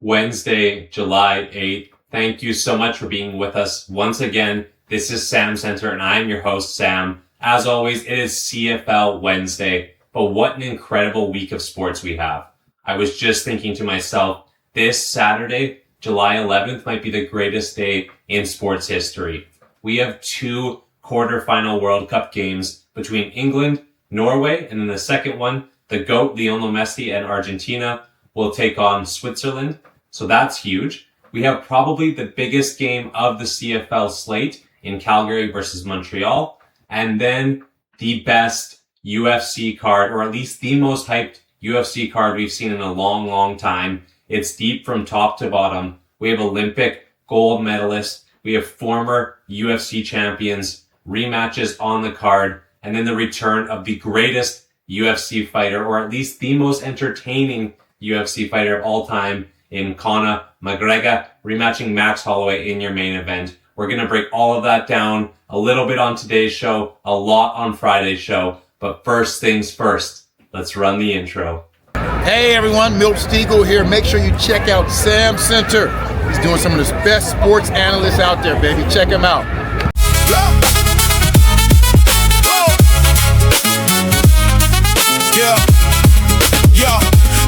Wednesday, July 8th. Thank you so much for being with us once again. This is SamCentre and I'm your host, Sam. As always, it is CFL Wednesday, but what an incredible week of sports we have. I was just thinking to myself, this Saturday, July 11th might be the greatest day in sports history. We have two quarterfinal World Cup games between England, Norway, and then the second one, the GOAT, Lionel Messi, and Argentina will take on Switzerland. So that's huge. We have probably the biggest game of the CFL slate in Calgary versus Montreal. And then the best UFC card, or at least the most hyped UFC card we've seen in a long, long time. It's deep from top to bottom. We have Olympic gold medalists. We have former UFC champions, rematches on the card, and then the return of the greatest UFC fighter, or at least the most entertaining UFC fighter of all time in Conor McGregor, rematching Max Holloway in your main event. We're going to break all of that down a little bit on today's show, a lot on Friday's show. But first things first, let's run the intro. Hey everyone, Milt Stiegel here. Make sure you check out SamCentre. He's doing some of the best sports analysts out there, baby. Check him out.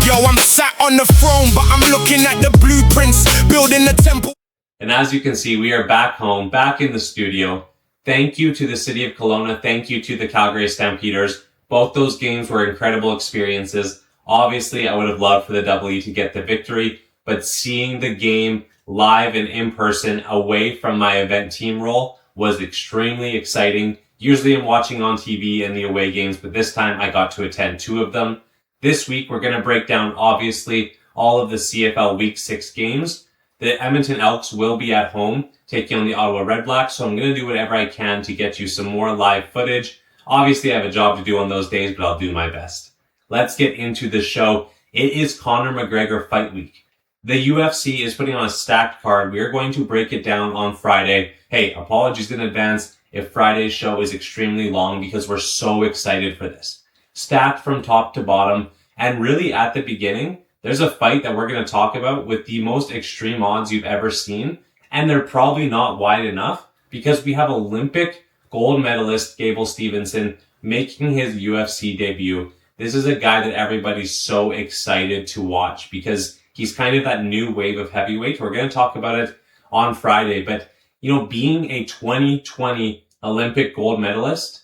Yo, I'm sat on the throne, but I'm looking at the blueprints, building the temple. And as you can see, we are back home, back in the studio. Thank you to the city of Kelowna. Thank you to the Calgary Stampeders. Both those games were incredible experiences. Obviously, I would have loved for the W to get the victory, but seeing the game live and in person away from my event team role was extremely exciting. Usually I'm watching on TV and the away games, but this time I got to attend two of them. This week, we're going to break down, obviously, all of the CFL Week 6 games. The Edmonton Elks will be at home, taking on the Ottawa Redblacks, so I'm going to do whatever I can to get you some more live footage. Obviously, I have a job to do on those days, but I'll do my best. Let's get into the show. It is Conor McGregor Fight Week. The UFC is putting on a stacked card. We are going to break it down on Friday. Hey, apologies in advance if Friday's show is extremely long because we're so excited for this. Stacked from top to bottom, and really at the beginning, there's a fight that we're going to talk about with the most extreme odds you've ever seen, and they're probably not wide enough because we have Olympic gold medalist Gable Stevenson making his UFC debut. This is a guy that everybody's so excited to watch because he's kind of that new wave of heavyweight. We're going to talk about it on Friday, but being a 2020 Olympic gold medalist,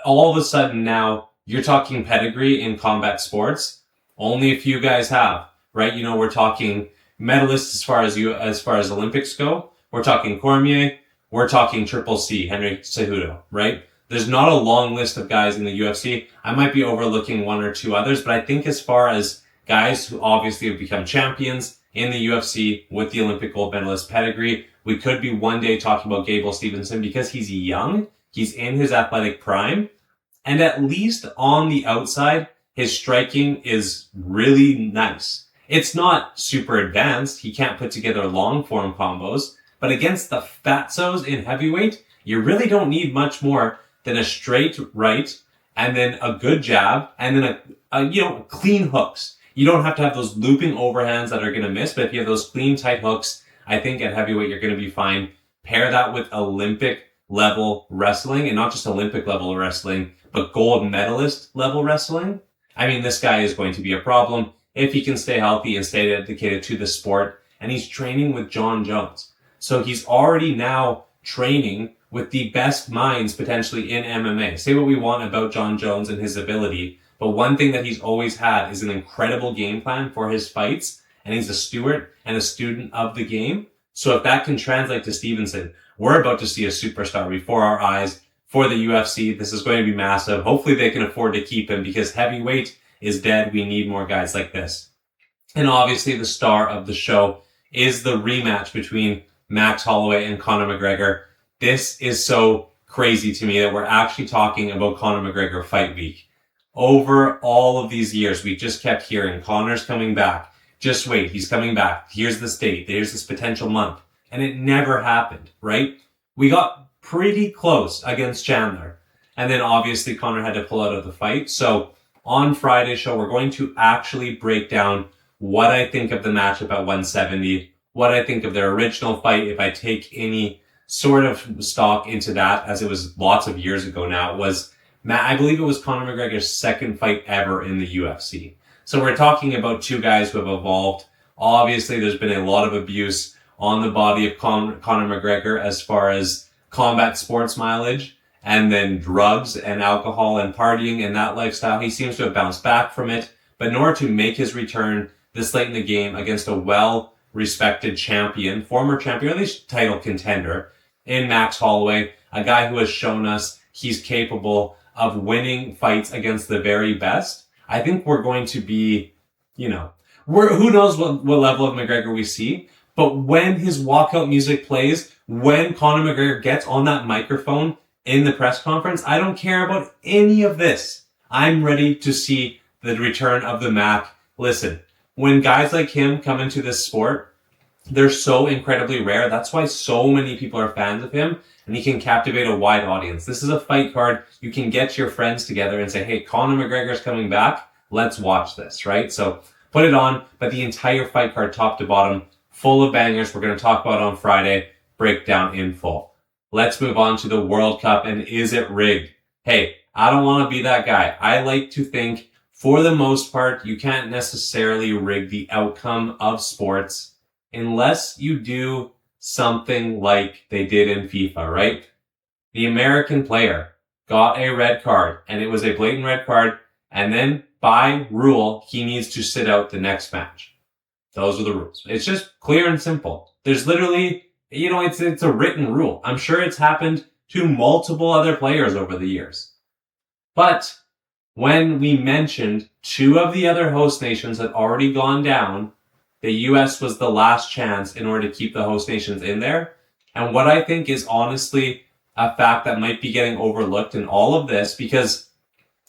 all of a sudden now you're talking pedigree in combat sports. Only a few guys have, right? We're talking medalists as far as Olympics go. We're talking Cormier. We're talking Triple C, Henry Cejudo, right? There's not a long list of guys in the UFC. I might be overlooking one or two others, but I think as far as guys who obviously have become champions in the UFC with the Olympic gold medalist pedigree, we could be one day talking about Gable Stevenson because he's young. He's in his athletic prime. And at least on the outside, his striking is really nice. It's not super advanced. He can't put together long form combos. But against the fatzos in heavyweight, you really don't need much more than a straight right and then a good jab and then a clean hooks. You don't have to have those looping overhands that are going to miss, but if you have those clean, tight hooks, I think at heavyweight you're going to be fine. Pair that with Olympic level wrestling, and not just Olympic level wrestling, but gold medalist level wrestling. I mean, this guy is going to be a problem if he can stay healthy and stay dedicated to the sport. And he's training with John Jones. So he's already now training with the best minds potentially in MMA. Say what we want about John Jones and his ability, but one thing that he's always had is an incredible game plan for his fights. And he's a steward and a student of the game. So if that can translate to Stevenson, we're about to see a superstar before our eyes for the UFC. This is going to be massive. Hopefully they can afford to keep him because heavyweight is dead. We need more guys like this. And obviously the star of the show is the rematch between Max Holloway and Conor McGregor. This is so crazy to me that we're actually talking about Conor McGregor Fight Week. Over all of these years, we just kept hearing Conor's coming back. Just wait, he's coming back. Here's this date. There's this potential month. And it never happened, right? We got pretty close against Chandler. And then obviously Conor had to pull out of the fight. So on Friday's show, we're going to actually break down what I think of the matchup at 170, what I think of their original fight, if I take any sort of stock into that, as it was lots of years ago now, I believe it was Conor McGregor's second fight ever in the UFC. So we're talking about two guys who have evolved. Obviously, there's been a lot of abuse on the body of Conor McGregor as far as combat sports mileage, and then drugs and alcohol and partying and that lifestyle. He seems to have bounced back from it. But in order to make his return this late in the game against a well-respected champion, former champion, or at least title contender, in Max Holloway, a guy who has shown us he's capable of winning fights against the very best, I think we're going to be, who knows what level of McGregor we see, but when his walkout music plays, when Conor McGregor gets on that microphone in the press conference, I don't care about any of this. I'm ready to see the return of the Mac. Listen, when guys like him come into this sport, they're so incredibly rare. That's why so many people are fans of him, and he can captivate a wide audience. This is a fight card. You can get your friends together and say, hey, Conor McGregor's coming back. Let's watch this, right? So put it on, but the entire fight card, top to bottom, full of bangers. We're going to talk about on Friday, breakdown in full. Let's move on to the World Cup, and is it rigged? Hey, I don't want to be that guy. I like to think, for the most part, you can't necessarily rig the outcome of sports unless you do something like they did in FIFA, right? The American player got a red card, and it was a blatant red card, and then by rule, he needs to sit out the next match. Those are the rules. It's just clear and simple. There's literally, it's a written rule. I'm sure it's happened to multiple other players over the years. But when we mentioned two of the other host nations had already gone down, the US was the last chance in order to keep the host nations in there. And what I think is honestly a fact that might be getting overlooked in all of this, because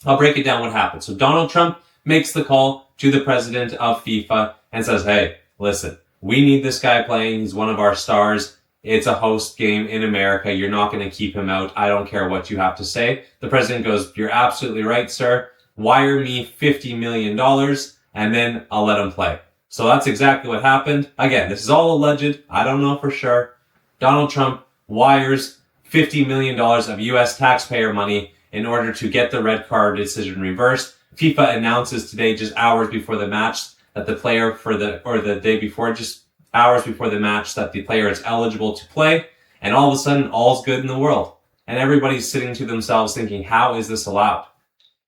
I'll break it down what happened. So Donald Trump makes the call to the president of FIFA and says, hey, listen, we need this guy playing. He's one of our stars. It's a host game in America. You're not going to keep him out. I don't care what you have to say. The president goes, you're absolutely right, sir. Wire me $50 million and then I'll let him play. So that's exactly what happened. Again, this is all alleged. I don't know for sure. Donald Trump wires $50 million of US taxpayer money in order to get the red card decision reversed. FIFA announces today, just hours before the match, that the player the day before, just hours before the match, that the player is eligible to play. And all of a sudden, all's good in the world. And everybody's sitting to themselves thinking, how is this allowed?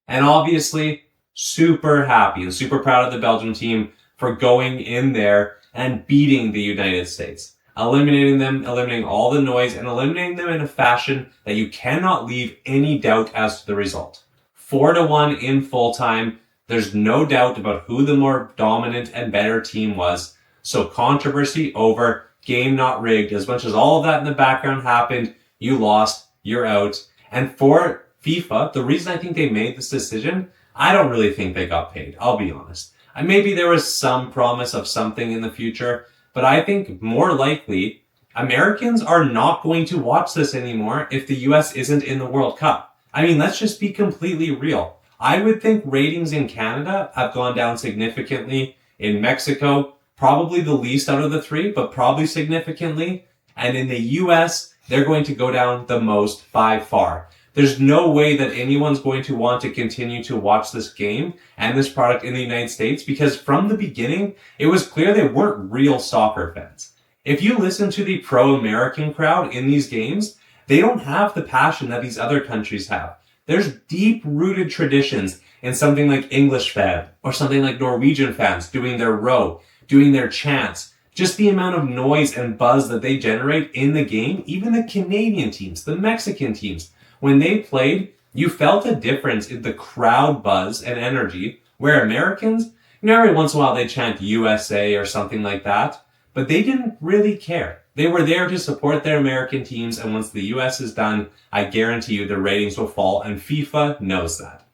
And obviously, super happy and super proud of the Belgium team for going in there and beating the United States. Eliminating all the noise, and eliminating them in a fashion that you cannot leave any doubt as to the result. 4-1 in full time. There's no doubt about who the more dominant and better team was. So controversy over, game not rigged. As much as all of that in the background happened, you lost, you're out. And for FIFA, the reason I think they made this decision, I don't really think they got paid. I'll be honest. Maybe there was some promise of something in the future, but I think more likely Americans are not going to watch this anymore if the US isn't in the World Cup. I mean, let's just be completely real. I would think ratings in Canada have gone down significantly. In Mexico, probably the least out of the three, but probably significantly. And in the US, they're going to go down the most by far. There's no way that anyone's going to want to continue to watch this game and this product in the United States, because from the beginning, it was clear they weren't real soccer fans. If you listen to the pro-American crowd in these games, they don't have the passion that these other countries have. There's deep-rooted traditions in something like English fan or something like Norwegian fans doing their row, doing their chants. Just the amount of noise and buzz that they generate in the game, even the Canadian teams, the Mexican teams, when they played, you felt a difference in the crowd buzz and energy, where Americans, every once in a while they chant USA or something like that, but they didn't really care. They were there to support their American teams, and once the US is done, I guarantee you the ratings will fall, and FIFA knows that.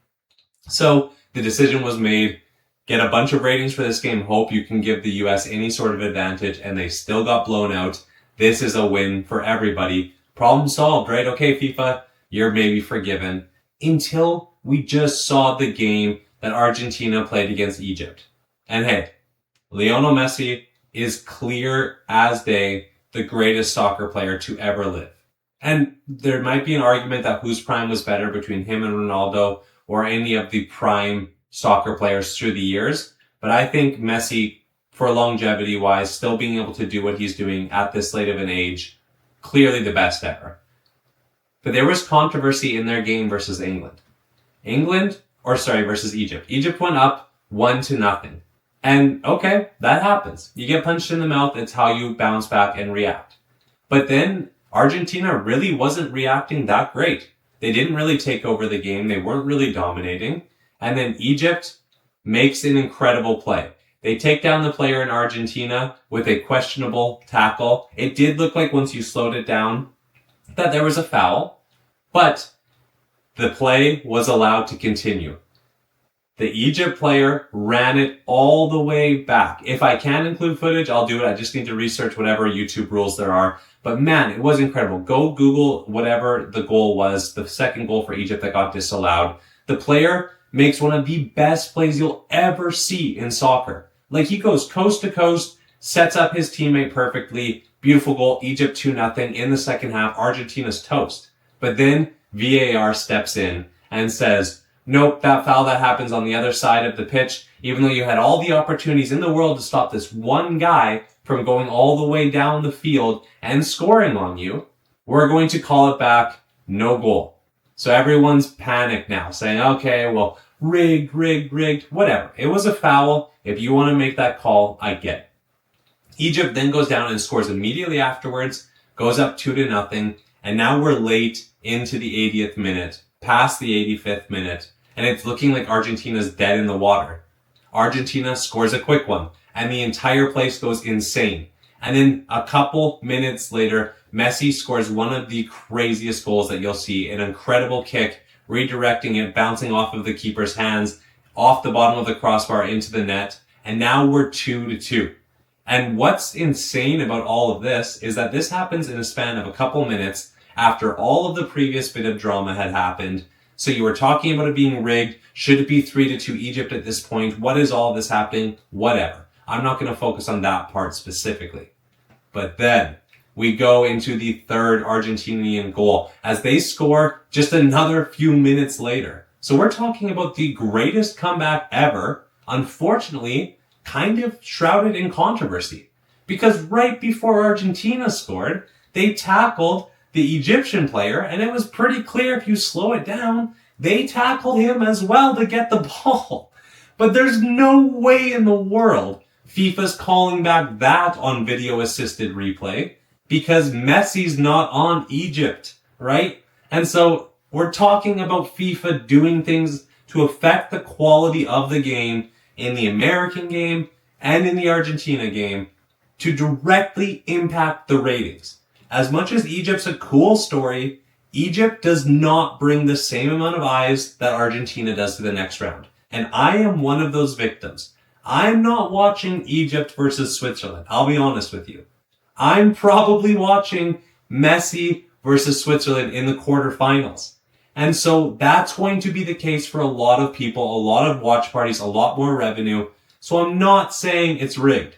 So the decision was made, get a bunch of ratings for this game, hope you can give the US any sort of advantage, and they still got blown out. This is a win for everybody. Problem solved, right? Okay, FIFA, you're maybe forgiven. Until we just saw the game that Argentina played against Egypt. And hey, Lionel Messi is clear as day the greatest soccer player to ever live. And there might be an argument that whose prime was better between him and Ronaldo or any of the prime soccer players through the years. But I think Messi, for longevity wise, still being able to do what he's doing at this late of an age, clearly the best ever. But there was controversy in their game versus England. Versus Egypt. Egypt went up 1-0. And okay, that happens. You get punched in the mouth, it's how you bounce back and react. But then Argentina really wasn't reacting that great. They didn't really take over the game. They weren't really dominating. And then Egypt makes an incredible play. They take down the player in Argentina with a questionable tackle. It did look like once you slowed it down that there was a foul, but the play was allowed to continue. The Egypt player ran it all the way back. If I can include footage, I'll do it. I just need to research whatever YouTube rules there are. But man, it was incredible. Go Google whatever the goal was, the second goal for Egypt that got disallowed. The player makes one of the best plays you'll ever see in soccer. Like, he goes coast to coast, sets up his teammate perfectly. Beautiful goal. Egypt 2-0 in the second half. Argentina's toast. But then VAR steps in and says, nope, that foul that happens on the other side of the pitch, even though you had all the opportunities in the world to stop this one guy from going all the way down the field and scoring on you, we're going to call it back. No goal. So everyone's panicked now, saying, okay, well, rigged, whatever. It was a foul. If you want to make that call, I get it. Egypt then goes down and scores immediately afterwards, goes up 2-0, and now we're late into the 80th minute, past the 85th minute, and it's looking like Argentina's dead in the water. Argentina scores a quick one, and the entire place goes insane. And then a couple minutes later, Messi scores one of the craziest goals that you'll see, an incredible kick, redirecting it, bouncing off of the keeper's hands, off the bottom of the crossbar into the net, and now we're 2-2. And what's insane about all of this is that this happens in a span of a couple minutes after all of the previous bit of drama had happened. So you were talking about it being rigged. Should it be 3-2 Egypt at this point? What is all this happening? Whatever. I'm not going to focus on that part specifically. But then we go into the third Argentinian goal as they score just another few minutes later. So we're talking about the greatest comeback ever. Unfortunately, kind of shrouded in controversy. Because right before Argentina scored, they tackled the Egyptian player, and it was pretty clear if you slow it down, they tackled him as well to get the ball. But there's no way in the world FIFA's calling back that on video assisted replay because Messi's not on Egypt, right? And so we're talking about FIFA doing things to affect the quality of the game in the American game and in the Argentina game to directly impact the ratings. As much as Egypt's a cool story, Egypt does not bring the same amount of eyes that Argentina does to the next round. And I am one of those victims. I'm not watching Egypt versus Switzerland. I'll be honest with you. I'm probably watching Messi versus Switzerland in the quarterfinals. And so that's going to be the case for a lot of people, a lot of watch parties, a lot more revenue. So I'm not saying it's rigged,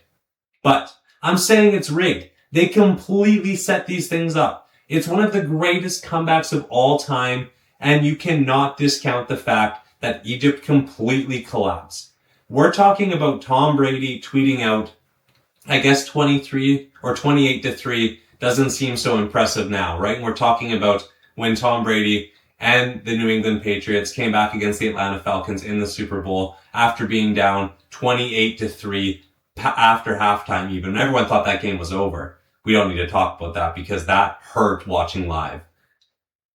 but I'm saying it's rigged. They completely set these things up. It's one of the greatest comebacks of all time, and you cannot discount the fact that Egypt completely collapsed. We're talking about Tom Brady tweeting out, I guess 23 or 28-3 doesn't seem so impressive now, right? And we're talking about when Tom Brady and the New England Patriots came back against the Atlanta Falcons in the Super Bowl after being down 28-3 after halftime even. Everyone thought that game was over. We don't need to talk about that because that hurt watching live.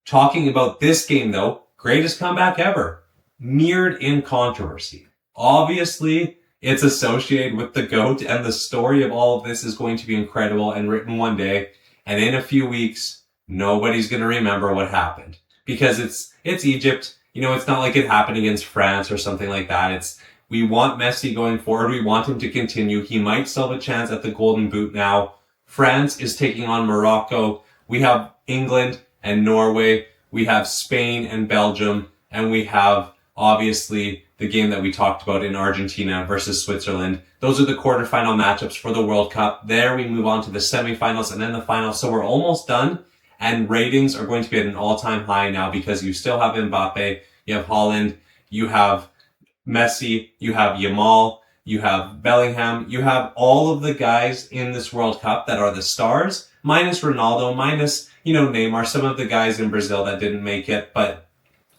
Talking about this game though, greatest comeback ever. Mirrored in controversy. Obviously, it's associated with the GOAT, and the story of all of this is going to be incredible and written one day. And in a few weeks, nobody's going to remember what happened. Because it's Egypt. You know, it's not like it happened against France or something like that. We want Messi going forward. We want him to continue. He might still have a chance at the Golden Boot now. France is taking on Morocco. We have England and Norway. We have Spain and Belgium. And we have obviously the game that we talked about in Argentina versus Switzerland. Those are the quarterfinal matchups for the World Cup. There we move on to the semifinals and then the finals. So we're almost done, and ratings are going to be at an all-time high now because you still have Mbappe, you have Haaland, you have Messi, you have Yamal, you have Bellingham, you have all of the guys in this World Cup that are the stars, minus Ronaldo, minus, Neymar, some of the guys in Brazil that didn't make it. But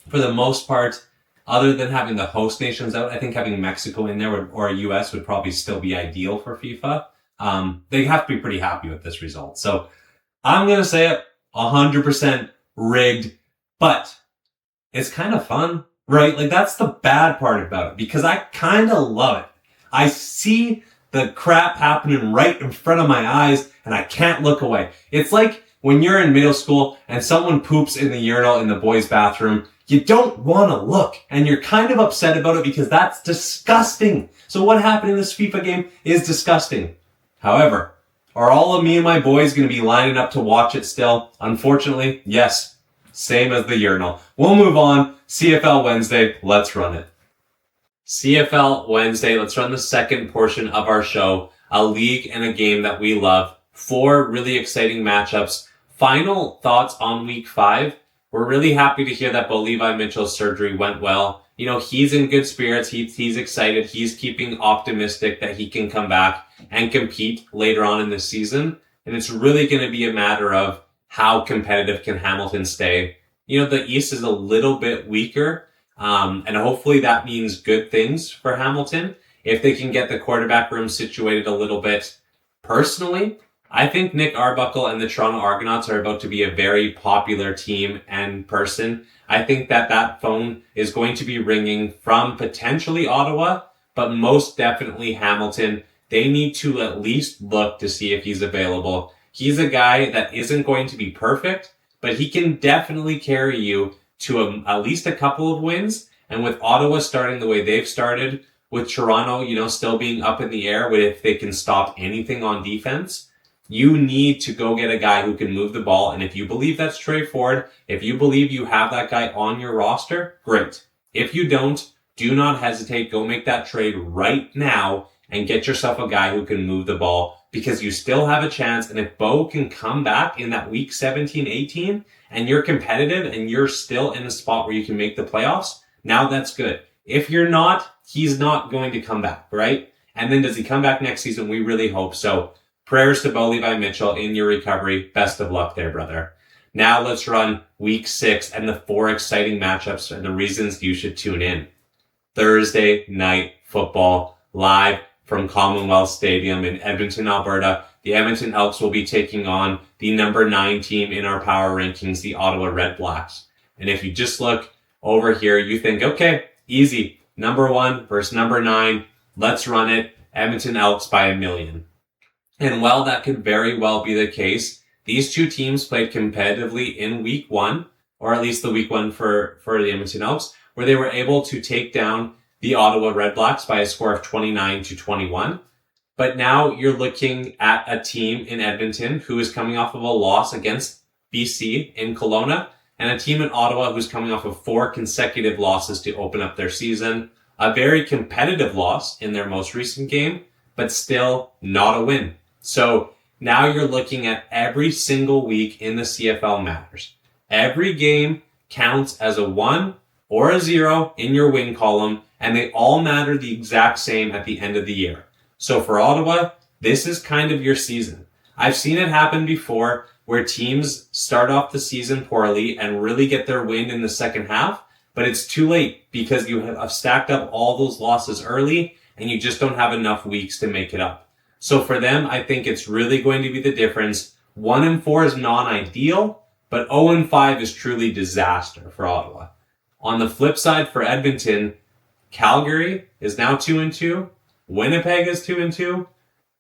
for the most part, other than having the host nations out, I think having Mexico in there or US would probably still be ideal for FIFA. They have to be pretty happy with this result. So I'm going to say it 100% rigged, but it's kind of fun, right? Like, that's the bad part about it, because I kind of love it. I see the crap happening right in front of my eyes and I can't look away. It's like when you're in middle school and someone poops in the urinal in the boys' bathroom, you don't want to look and you're kind of upset about it because that's disgusting. So what happened in this FIFA game is disgusting. However, are all of me and my boys going to be lining up to watch it still? Unfortunately, yes. Same as the urinal. We'll move on. CFL Wednesday, let's run it. CFL Wednesday, let's run the second portion of our show. A league and a game that we love. 4 really exciting matchups. Final thoughts on week 5. We're really happy to hear that Bo Levi Mitchell's surgery went well. He's in good spirits. He's excited. He's keeping optimistic that he can come back and compete later on in the season. And it's really going to be a matter of how competitive can Hamilton stay. The East is a little bit weaker. And hopefully that means good things for Hamilton if they can get the quarterback room situated a little bit. Personally, I think Nick Arbuckle and the Toronto Argonauts are about to be a very popular team and person. I think that phone is going to be ringing from potentially Ottawa, but most definitely Hamilton. They need to at least look to see if he's available. He's a guy that isn't going to be perfect, but he can definitely carry you to at least a couple of wins. And with Ottawa starting the way they've started, with Toronto, still being up in the air with if they can stop anything on defense, you need to go get a guy who can move the ball. And if you believe that's Trey Ford, if you believe you have that guy on your roster, great. If you don't, do not hesitate. Go make that trade right now and get yourself a guy who can move the ball, because you still have a chance. And if Bo can come back in that week 17, 18, and you're competitive and you're still in a spot where you can make the playoffs, now that's good. If you're not, he's not going to come back, right? And then does he come back next season? We really hope so. Prayers to Bo Levi Mitchell in your recovery. Best of luck there, brother. Now let's run week 6 and the 4 exciting matchups and the reasons you should tune in. Thursday night football, live from Commonwealth Stadium in Edmonton, Alberta. The Edmonton Elks will be taking on the number 9 team in our power rankings, the Ottawa Red Blacks. And if you just look over here, you think, okay, easy. Number 1 versus number 9. Let's run it. Edmonton Elks by 1,000,000. And while that could very well be the case, these two teams played competitively in week 1, or at least the week 1 for the Edmonton Elks, where they were able to take down the Ottawa Red Blacks by a score of 29-21. But now you're looking at a team in Edmonton who is coming off of a loss against BC in Kelowna, and a team in Ottawa who's coming off of 4 consecutive losses to open up their season. A very competitive loss in their most recent game, but still not a win. So now you're looking at every single week in the CFL matters. Every game counts as a 1 or a 0 in your win column, and they all matter the exact same at the end of the year. So for Ottawa, this is kind of your season. I've seen it happen before where teams start off the season poorly and really get their wind in the second half, but it's too late because you have stacked up all those losses early and you just don't have enough weeks to make it up. So for them, I think it's really going to be the difference. 1-4 is non-ideal, but 0-5 is truly disaster for Ottawa. On the flip side for Edmonton, Calgary is now 2-2. Winnipeg is 2-2.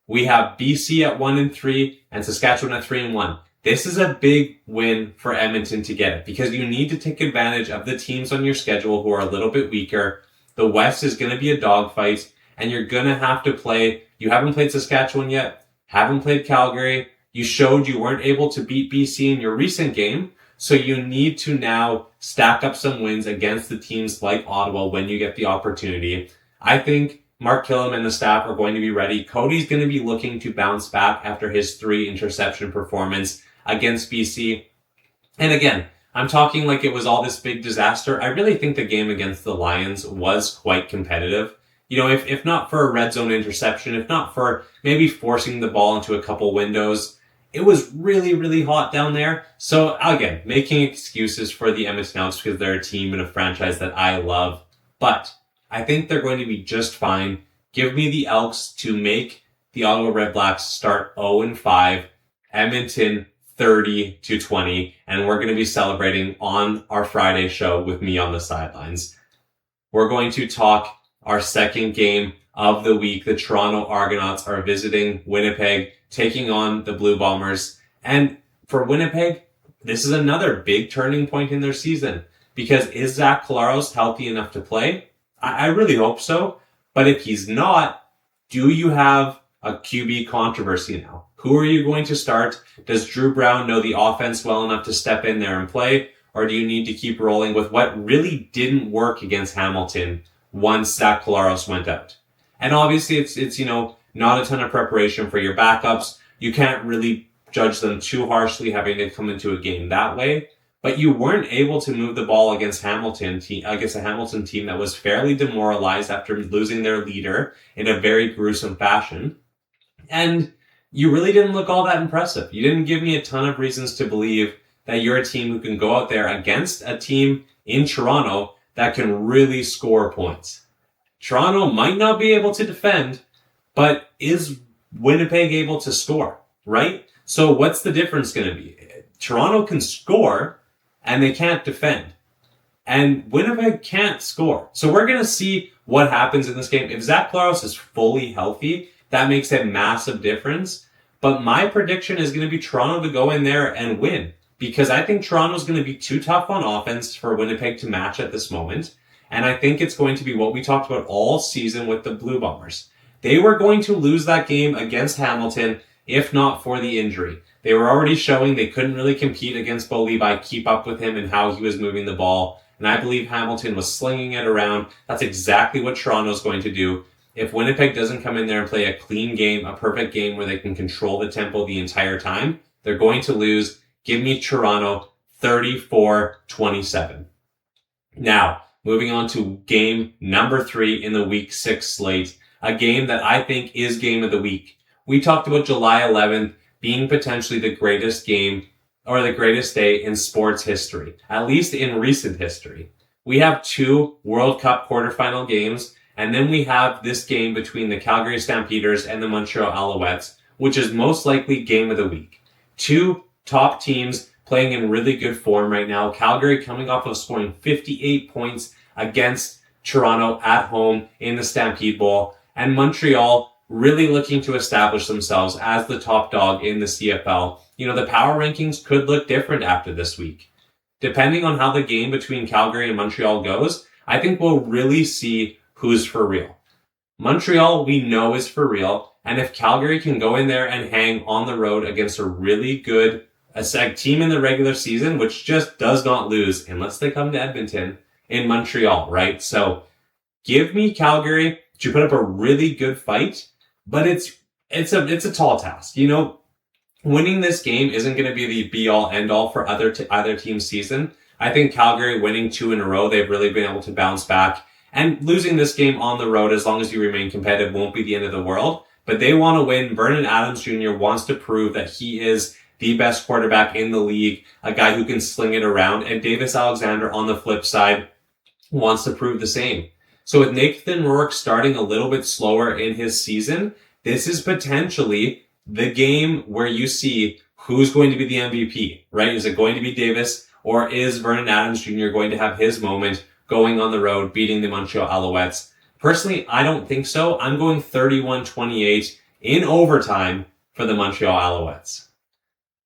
We have BC at 1-3 and Saskatchewan at 3-1. This is a big win for Edmonton to get it because you need to take advantage of the teams on your schedule who are a little bit weaker. The West is going to be a dogfight and you're going to have to play. You haven't played Saskatchewan yet, haven't played Calgary. You showed you weren't able to beat BC in your recent game. So you need to now stack up some wins against the teams like Ottawa when you get the opportunity. I think Mark Killam and the staff are going to be ready. Cody's going to be looking to bounce back after his 3 interception performance against BC. And again, I'm talking like it was all this big disaster. I really think the game against the Lions was quite competitive. You know, if not for a red zone interception, if not for maybe forcing the ball into a couple windows, it was really, really hot down there. So again, making excuses for the Edmonton Elks because they're a team and a franchise that I love. But I think they're going to be just fine. Give me the Elks to make the Ottawa Red Blacks start 0-5, Edmonton 30-20, and we're going to be celebrating on our Friday show with me on the sidelines. We're going to talk our second game of the week. The Toronto Argonauts are visiting Winnipeg, taking on the Blue Bombers. And for Winnipeg, this is another big turning point in their season, because is Zach Collaros healthy enough to play? I really hope so. But if he's not, do you have a QB controversy now? Who are you going to start? Does Drew Brown know the offense well enough to step in there and play? Or do you need to keep rolling with what really didn't work against Hamilton once Zach Collaros went out? And obviously it's not a ton of preparation for your backups. You can't really judge them too harshly having to come into a game that way. But you weren't able to move the ball against a Hamilton team that was fairly demoralized after losing their leader in a very gruesome fashion. And you really didn't look all that impressive. You didn't give me a ton of reasons to believe that you're a team who can go out there against a team in Toronto that can really score points. Toronto might not be able to defend, but is Winnipeg able to score, right? So what's the difference going to be? Toronto can score and they can't defend. And Winnipeg can't score. So we're going to see what happens in this game. If Zach Collaros is fully healthy, that makes a massive difference. But my prediction is going to be Toronto to go in there and win, because I think Toronto's going to be too tough on offense for Winnipeg to match at this moment. And I think it's going to be what we talked about all season with the Blue Bombers. They were going to lose that game against Hamilton if not for the injury. They were already showing they couldn't really compete against Bo Levi, keep up with him and how he was moving the ball. And I believe Hamilton was slinging it around. That's exactly what Toronto's going to do. If Winnipeg doesn't come in there and play a clean game, a perfect game where they can control the tempo the entire time, they're going to lose. Give me Toronto 34-27. Now, moving on to game number 3 in the week 6 slate, a game that I think is game of the week. We talked about July 11th being potentially the greatest game or the greatest day in sports history, at least in recent history. We have 2 World Cup quarterfinal games, and then we have this game between the Calgary Stampeders and the Montreal Alouettes, which is most likely game of the week. 2 top teams playing in really good form right now. Calgary coming off of scoring 58 points against Toronto at home in the Stampede Bowl, and Montreal really looking to establish themselves as the top dog in the CFL. You know, the power rankings could look different after this week. Depending on how the game between Calgary and Montreal goes, I think we'll really see who's for real. Montreal, we know, is for real. And if Calgary can go in there and hang on the road against a really good team in the regular season, which just does not lose unless they come to Edmonton in Montreal, right? So give me Calgary to put up a really good fight, but it's a tall task. You know, winning this game isn't going to be the be-all, end-all for either team's season. I think Calgary winning 2 in a row, they've really been able to bounce back. And losing this game on the road, as long as you remain competitive, won't be the end of the world. But they want to win. Vernon Adams Jr. wants to prove that he is the best quarterback in the league, a guy who can sling it around. And Davis Alexander, on the flip side, wants to prove the same. So with Nathan Rourke starting a little bit slower in his season, this is potentially the game where you see who's going to be the MVP, right? Is it going to be Davis, or is Vernon Adams Jr. going to have his moment going on the road, beating the Montreal Alouettes? Personally, I don't think so. I'm going 31-28 in overtime for the Montreal Alouettes.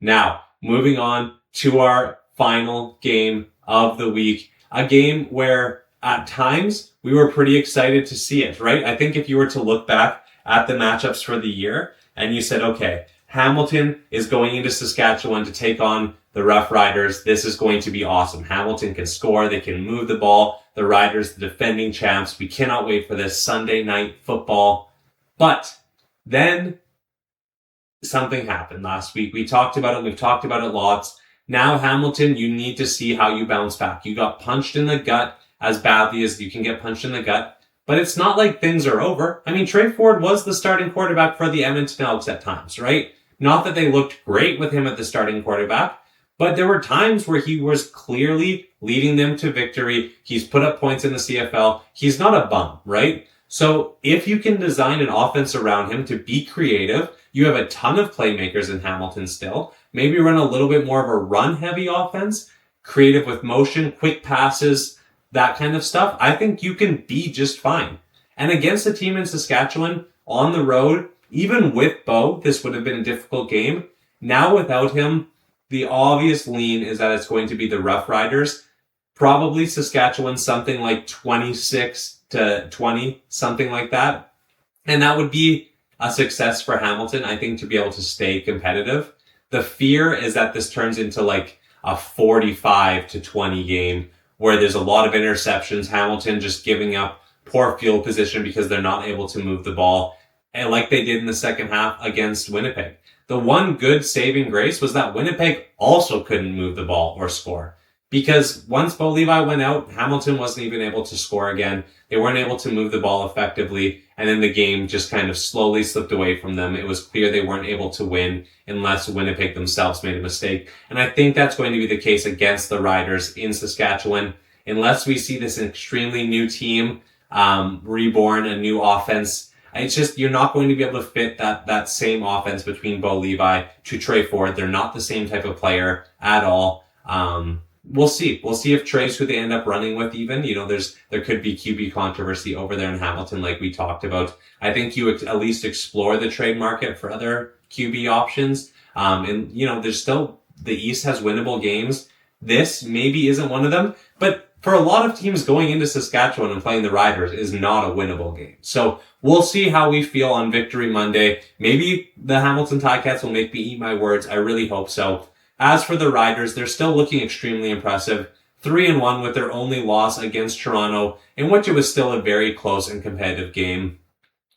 Now, moving on to our final game of the week, a game where at times we were pretty excited to see it, right? I think if you were to look back at the matchups for the year and you said, okay, Hamilton is going into Saskatchewan to take on the Rough Riders, this is going to be awesome. Hamilton can score. They can move the ball. The Riders, the defending champs. We cannot wait for this Sunday night football. But then something happened last week. We talked about it. We've talked about it lots. Now, Hamilton, you need to see how you bounce back. You got punched in the gut as badly as you can get punched in the gut. But it's not like things are over. I mean, Trey Ford was the starting quarterback for the Edmonton Elks at times, right? Not that they looked great with him at the starting quarterback, but there were times where he was clearly leading them to victory. He's put up points in the CFL. He's not a bum, right? So if you can design an offense around him to be creative, you have a ton of playmakers in Hamilton still. Maybe run a little bit more of a run-heavy offense, creative with motion, quick passes, that kind of stuff. I think you can be just fine. And against a team in Saskatchewan on the road, even with Bo, this would have been a difficult game. Now without him, the obvious lean is that it's going to be the Rough Riders. Probably Saskatchewan, something like 26-20, something like that. And that would be a success for Hamilton, I think, to be able to stay competitive. The fear is that this turns into like a 45-20 game where there's a lot of interceptions, Hamilton just giving up poor field position because they're not able to move the ball, and like they did in the second half against Winnipeg. The one good saving grace was that Winnipeg also couldn't move the ball or score. Because once Bo Levi went out, Hamilton wasn't even able to score again. They weren't able to move the ball effectively, and then the game just kind of slowly slipped away from them. It was clear they weren't able to win unless Winnipeg themselves made a mistake. And I think that's going to be the case against the Riders in Saskatchewan. Unless we see this extremely new team, reborn, a new offense, it's just, you're not going to be able to fit that same offense between Bo Levi to Trey Ford. They're not the same type of player at all. We'll see. We'll see if Trey's who they end up running with even. You know, there could be QB controversy over there in Hamilton like we talked about. I think you at least explore the trade market for other QB options. And, you know, there's still, the East has winnable games. This maybe isn't one of them, but for a lot of teams going into Saskatchewan and playing the Riders is not a winnable game. So we'll see how we feel on Victory Monday. Maybe the Hamilton Ticats will make me eat my words. I really hope so. As for the Riders, they're still looking extremely impressive. 3-1 with their only loss against Toronto, in which it was still a very close and competitive game.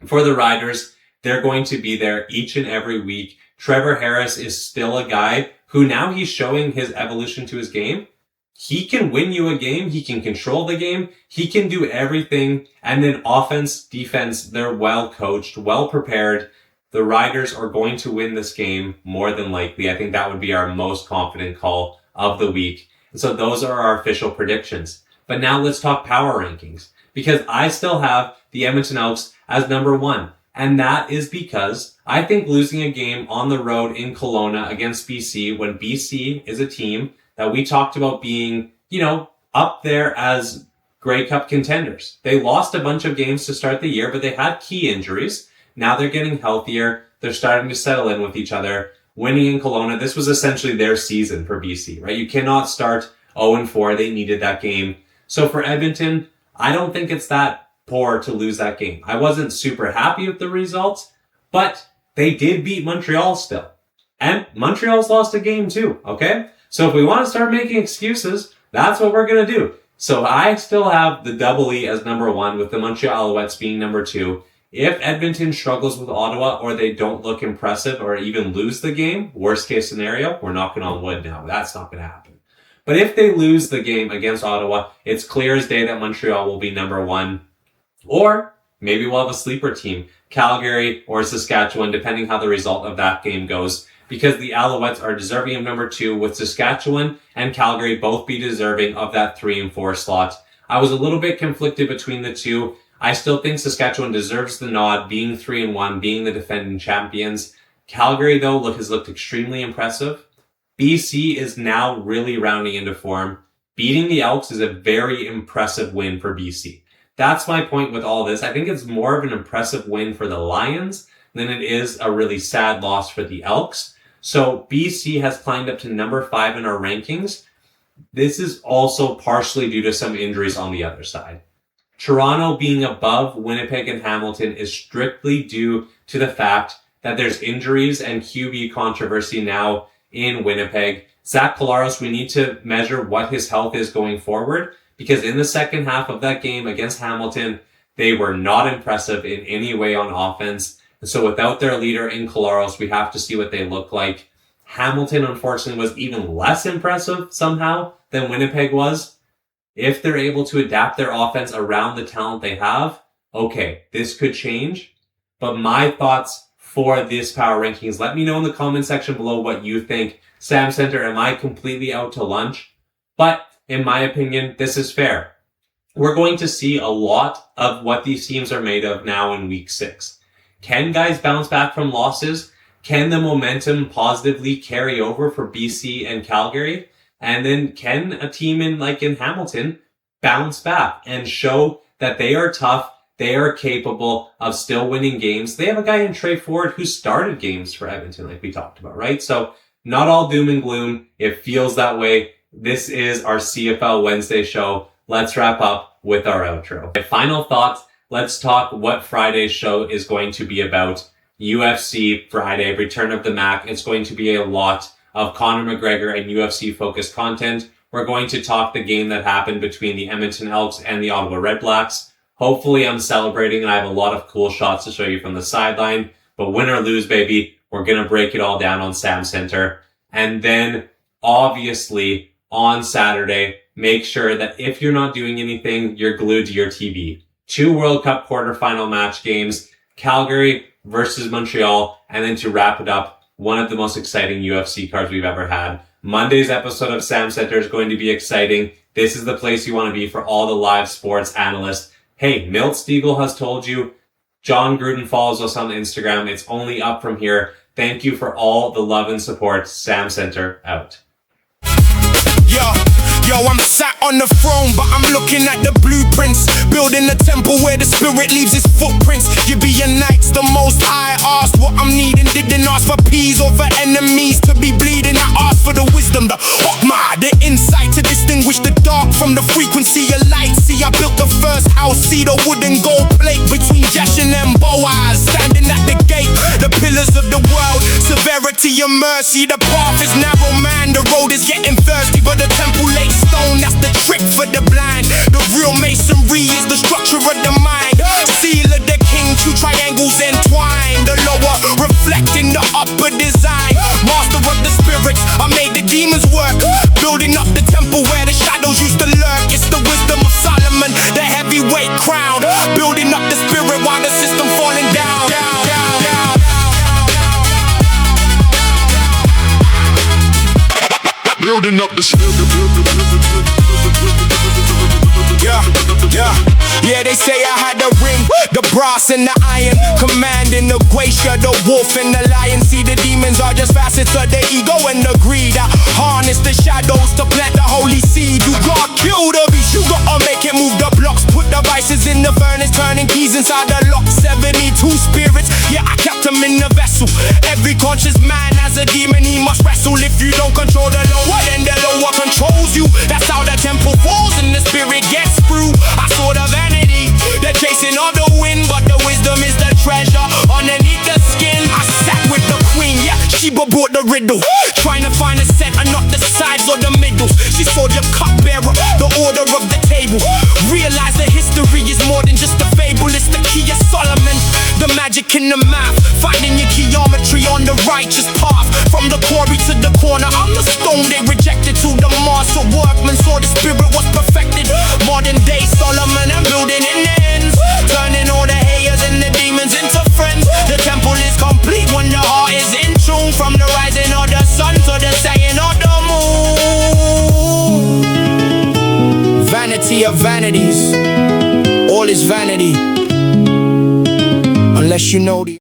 For the Riders, they're going to be there each and every week. Trevor Harris is still a guy who now he's showing his evolution to his game. He can win you a game. He can control the game. He can do everything. And then offense, defense, they're well coached, well prepared. The Riders are going to win this game more than likely. I think that would be our most confident call of the week. And so those are our official predictions. But now let's talk power rankings, because I still have the Edmonton Elks as number 1. And that is because I think losing a game on the road in Kelowna against BC, when BC is a team that we talked about being, you know, up there as Grey Cup contenders. They lost a bunch of games to start the year, but they had key injuries. Now they're getting healthier. They're starting to settle in with each other. Winning in Kelowna, this was essentially their season for BC, right? You cannot start 0-4. They needed that game. So for Edmonton, I don't think it's that poor to lose that game. I wasn't super happy with the results, but they did beat Montreal still. And Montreal's lost a game too, okay? So if we want to start making excuses, that's what we're going to do. So I still have the Double E as number 1 with the Montreal Alouettes being number 2. If Edmonton struggles with Ottawa or they don't look impressive or even lose the game, worst case scenario, we're knocking on wood now. That's not going to happen. But if they lose the game against Ottawa, it's clear as day that Montreal will be number 1. Or maybe we'll have a sleeper team, Calgary or Saskatchewan, depending how the result of that game goes. Because the Alouettes are deserving of number 2, with Saskatchewan and Calgary both be deserving of that 3 and 4 slot. I was a little bit conflicted between the two. I still think Saskatchewan deserves the nod, being 3-1, being the defending champions. Calgary, though, has looked extremely impressive. BC is now really rounding into form. Beating the Elks is a very impressive win for BC. That's my point with all this. I think it's more of an impressive win for the Lions than it is a really sad loss for the Elks. So BC has climbed up to number 5 in our rankings. This is also partially due to some injuries on the other side. Toronto being above Winnipeg and Hamilton is strictly due to the fact that there's injuries and QB controversy now in Winnipeg. Zach Collaros, we need to measure what his health is going forward, because in the second half of that game against Hamilton, they were not impressive in any way on offense. And so without their leader in Collaros, we have to see what they look like. Hamilton, unfortunately, was even less impressive somehow than Winnipeg was. If they're able to adapt their offense around the talent they have, okay, this could change. But my thoughts for this power rankings, let me know in the comment section below what you think. SamCentre, am I completely out to lunch? But in my opinion, this is fair. We're going to see a lot of what these teams are made of now in week 6. Can guys bounce back from losses? Can the momentum positively carry over for BC and Calgary? And then can a team in Hamilton bounce back and show that they are tough, they are capable of still winning games? They have a guy in Trey Ford who started games for Edmonton, like we talked about, right? So not all doom and gloom. It feels that way. This is our CFL Wednesday show. Let's wrap up with our outro. My final thoughts. Let's talk what Friday's show is going to be about. UFC Friday, Return of the Mac. It's going to be a lot of Conor McGregor and UFC focused content. We're going to talk the game that happened between the Edmonton Elks and the Ottawa Red Blacks. Hopefully I'm celebrating and I have a lot of cool shots to show you from the sideline. But win or lose, baby, we're going to break it all down on SamCentre. And then obviously on Saturday, make sure that if you're not doing anything, you're glued to your TV. 2 World Cup quarterfinal match games, Calgary versus Montreal, and then to wrap it up, one of the most exciting UFC cards we've ever had. Monday's episode of SamCentre is going to be exciting. This is the place you want to be for all the live sports analysts. Hey, Milt Stiegel has told you. John Gruden follows us on Instagram. It's only up from here. Thank you for all the love and support. SamCentre out. Yo, I'm sat on the throne, but I'm looking at the blueprints. Building a temple where the spirit leaves its footprints. Gibeonites, the most high asked what I'm needing. Didn't ask for peas or for enemies to be bleeding. I asked for the wisdom, the hokmah, the insight to distinguish the dark from the frequency of light. See, I built the first house, cedar, wood and gold plate between Jashin and Boaz. Standing at the gate, the pillars of the world, severity and mercy. The path is narrow, man, the road is getting thirsty, but the temple laid stone, that's the trick for the blind. The real masonry is the structure of the mind. Seal of the king, 2 triangles entwined. The lower reflecting the upper design. Master of the spirits, I made the demons work. Building up the temple where the shadows used to lurk. It's the wisdom of Solomon, the heavyweight crown. Building up the spirit while the system falling down. Building up the Yeah, they say I had the ring, the brass and the iron, commanding the glacier, the wolf and the lion. See, the demons are just facets of the ego and the greed. I harness the shadows to plant the holy seed. You gotta kill the beast, you gotta make it move the blocks. Put the vices in the furnace, turning keys inside the lock. 72 spirits, yeah, I kept them in the vessel. Every conscious man has a demon he must wrestle. If you don't control the lower, then the lower controls you. That's how the temple falls and the spirit gets through. I saw the vanity, the chasing of the wind, but the wisdom is the treasure underneath the skin. I sat with the queen, yeah, Sheba brought the riddle, trying to find a center, not the sides or the middles. She saw the cupbearer, the order of the table. Realize the history is more than just a fable. It's the key of Solomon, the magic in the map, finding your geometry on the righteous path. From the quarry to the corner, I'm the stone they rejected. To the master workman saw the spirit was perfected. Modern day Solomon and building in ends, turning all the haters and the demons into friends. The temple is complete when the heart is in tune. From the rising of the sun to the setting of the moon. Vanity of vanities, all is vanity unless you know the